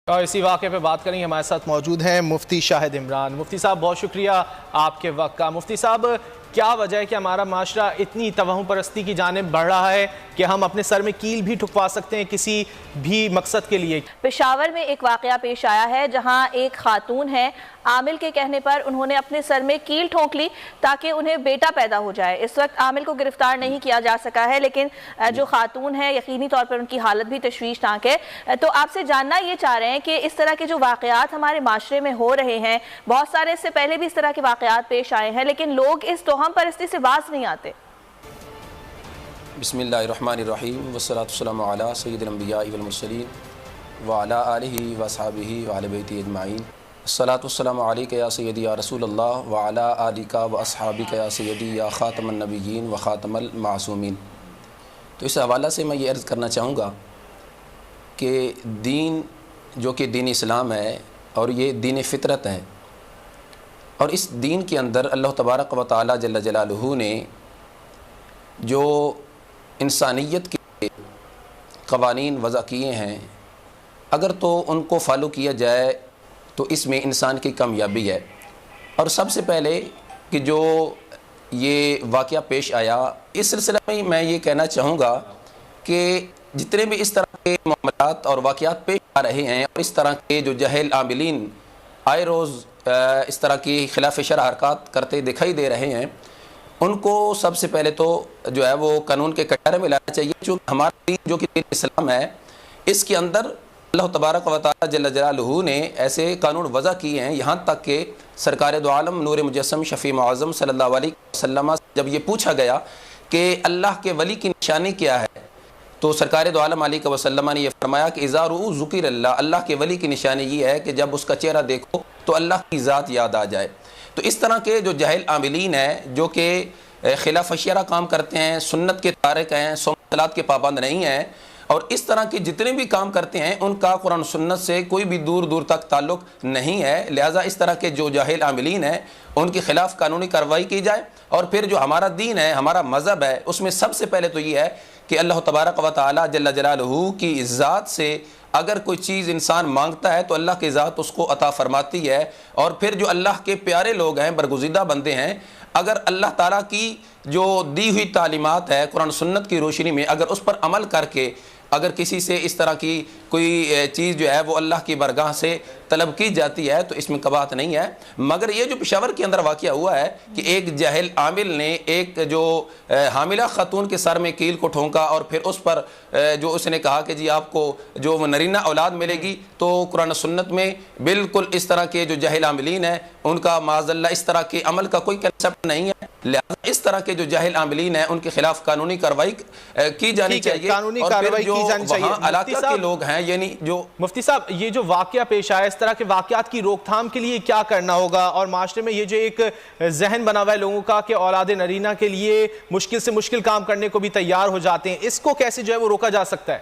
اور اسی واقعے پہ بات کریں، ہمارے ساتھ موجود ہیں مفتی شاہد عمران۔ مفتی صاحب بہت شکریہ آپ کے وقت کا۔ مفتی صاحب، کیا وجہ ہے کہ ہمارا معاشرہ اتنی توہم پرستی کی جانب بڑھ رہا ہے کہ ہم اپنے سر میں کیل بھی ٹھکوا سکتے ہیں کسی بھی مقصد کے لیے؟ پشاور میں ایک واقعہ پیش آیا ہے جہاں ایک خاتون ہے، عامل کے کہنے پر انہوں نے اپنے سر میں کیل ٹھونک لی تاکہ انہیں بیٹا پیدا ہو جائے۔ اس وقت عامل کو گرفتار نہیں کیا جا سکا ہے، لیکن جو خاتون ہے یقینی طور پر ان کی حالت بھی تشویشناک ہے۔ تو آپ سے جاننا یہ چاہ رہے ہیں کہ اس طرح کے جو واقعات ہمارے معاشرے میں ہو رہے ہیں، بہت سارے اس سے پہلے بھی اس طرح کے واقعات پیش آئے ہیں، لیکن لوگ اس توہم پرستی سے باز نہیں آتے۔ بسم اللہ الرحمن الرحیم والصلاة والسلام علی سید الانبیاء والمرسلین وعلی آلہ واصحابہ وعلی بیتہ اجمعین۔ الصلاة والسلام علیکہ یا سیدی یا رسول اللہ وعلی آلہ واصحابہ یا سیدی یا خاتم النبیین وخاتم المعصومین۔ تو اس حوالہ سے میں یہ عرض کرنا چاہوں گا کہ دین جو کہ دین اسلام ہے اور یہ دین فطرت ہے، اور اس دین کے اندر اللہ تبارک و تعالی جل جلالہ نے جو انسانیت کے قوانین وضع کیے ہیں، اگر تو ان کو فالو کیا جائے تو اس میں انسان کی کامیابی ہے۔ اور سب سے پہلے کہ جو یہ واقعہ پیش آیا، اس سلسلہ میں میں یہ کہنا چاہوں گا کہ جتنے بھی اس طرح کے معاملات اور واقعات پیش آ رہے ہیں اور اس طرح کے جو جاہل عاملین آئے روز اس طرح کی خلاف شرع حرکات کرتے دکھائی دے رہے ہیں، ان کو سب سے پہلے تو جو ہے وہ قانون کے کٹہرے میں لانا چاہیے، چونکہ ہمارا دین جو کہ دین اسلام ہے، اس کے اندر اللہ تبارک و تعالی جل جلالہ نے ایسے قانون وضع کیے ہیں، یہاں تک کہ سرکار دو عالم نور مجسم شفیع معظم صلی اللہ علیہ وسلم جب یہ پوچھا گیا کہ اللہ کے ولی کی نشانی کیا ہے، تو سرکار دو عالم علیہ وسلم نے یہ فرمایا کہ اذا رؤوا ذکر اللہ، اللہ کے ولی کی نشانی یہ ہے کہ جب اس کا چہرہ دیکھو تو اللہ کی ذات یاد آ جائے۔ تو اس طرح کے جو جاہل عاملین ہیں جو کہ خلاف شرع کام کرتے ہیں، سنت کے تارک ہیں، صلاۃ کے پابند نہیں ہیں، اور اس طرح کے جتنے بھی کام کرتے ہیں ان کا قرآن سنت سے کوئی بھی دور دور تک تعلق نہیں ہے، لہٰذا اس طرح کے جو جاہل عاملین ہیں ان کے خلاف قانونی کارروائی کی جائے۔ اور پھر جو ہمارا دین ہے، ہمارا مذہب ہے، اس میں سب سے پہلے تو یہ ہے کہ اللہ تبارک و تعالی جل جلالہ کی ذات سے اگر کوئی چیز انسان مانگتا ہے تو اللہ کی ذات اس کو عطا فرماتی ہے۔ اور پھر جو اللہ کے پیارے لوگ ہیں، برگزیدہ بندے ہیں، اگر اللہ تعالیٰ کی جو دی ہوئی تعلیمات ہے قرآن سنت کی روشنی میں اگر اس پر عمل کر کے اگر کسی سے اس طرح کی کوئی چیز جو ہے وہ اللہ کی بارگاہ سے طلب کی جاتی ہے تو اس میں قباحت نہیں ہے۔ مگر یہ جو پشاور کے اندر واقعہ ہوا ہے کہ ایک جاہل عامل نے ایک جو حاملہ خاتون کے سر میں کیل کو ٹھونکا اور پھر اس پر جو اس نے کہا کہ جی آپ کو جو نرینہ اولاد ملے گی، تو قرآن سنت میں بالکل اس طرح کے جو جاہل عاملین ہیں ان کا معاذ اللہ اس طرح کے عمل کا کوئی کنسپٹ نہیں ہے، لہذا اس طرح کے جو جاہل عاملین ہیں ان کے خلاف قانونی کارروائی کی جانی چاہیے۔ اور پھر جو وہاں علاقہ کے لوگ ہیں، یعنی جو مفتی صاحب یہ جو واقعہ پیش آیا، اس طرح کے واقعات کی روک تھام کے لیے کیا کرنا ہوگا؟ اور معاشرے میں یہ جو ایک ذہن بنا ہوا ہے لوگوں کا کہ اولاد نرینہ کے لیے مشکل سے مشکل کام کرنے کو بھی تیار ہو جاتے ہیں، اس کو کیسے جو ہے وہ روکا جا سکتا ہے؟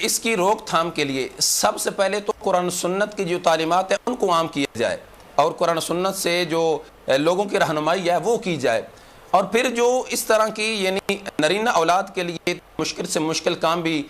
اس کی روک تھام کے لیے سب سے پہلے تو قرآن سنت کی جو تعلیمات ہیں ان کو عام کیا جائے، اور قرآن سنت سے جو لوگوں کی رہنمائی ہے وہ کی جائے۔ اور پھر جو اس طرح کی یعنی نرینہ اولاد کے لیے مشکل سے مشکل کام بھی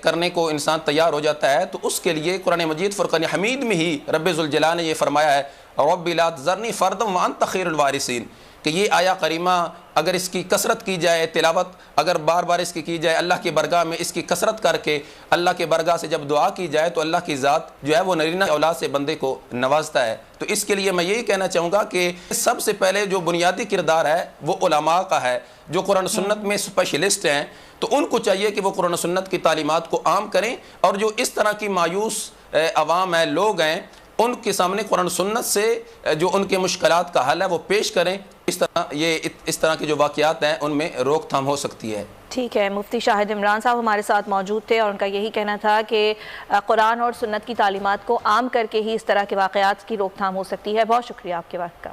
کرنے کو انسان تیار ہو جاتا ہے، تو اس کے لیے قرآن مجید فرقان حمید میں ہی رب ذوالجلال نے یہ فرمایا ہے رب لا تذرنی فردا وانت خیر الوارثین، کہ یہ آیا کریمہ اگر اس کی کثرت کی جائے، تلاوت اگر بار بار اس کی جائے، اللہ کی برگاہ میں اس کی کثرت کر کے اللہ کے برگاہ سے جب دعا کی جائے تو اللہ کی ذات جو ہے وہ نرینہ اولاد سے بندے کو نوازتا ہے۔ تو اس کے لیے میں یہی کہنا چاہوں گا کہ سب سے پہلے جو بنیادی کردار ہے وہ علماء کا ہے، جو قرآن سنت میں اسپیشلسٹ ہیں، تو ان کو چاہیے کہ وہ قرآن سنت کی تعلیمات کو عام کریں، اور جو اس طرح کی مایوس عوام ہے، لوگ ہیں، ان کے سامنے قرآن سنت سے جو ان کے مشکلات کا حل ہے وہ پیش کریں۔ اس طرح کے جو واقعات ہیں ان میں روک تھام ہو سکتی ہے۔ ٹھیک ہے، مفتی شاہد عمران صاحب ہمارے ساتھ موجود تھے اور ان کا یہی کہنا تھا کہ قرآن اور سنت کی تعلیمات کو عام کر کے ہی اس طرح کے واقعات کی روک تھام ہو سکتی ہے۔ بہت شکریہ آپ کے وقت کا۔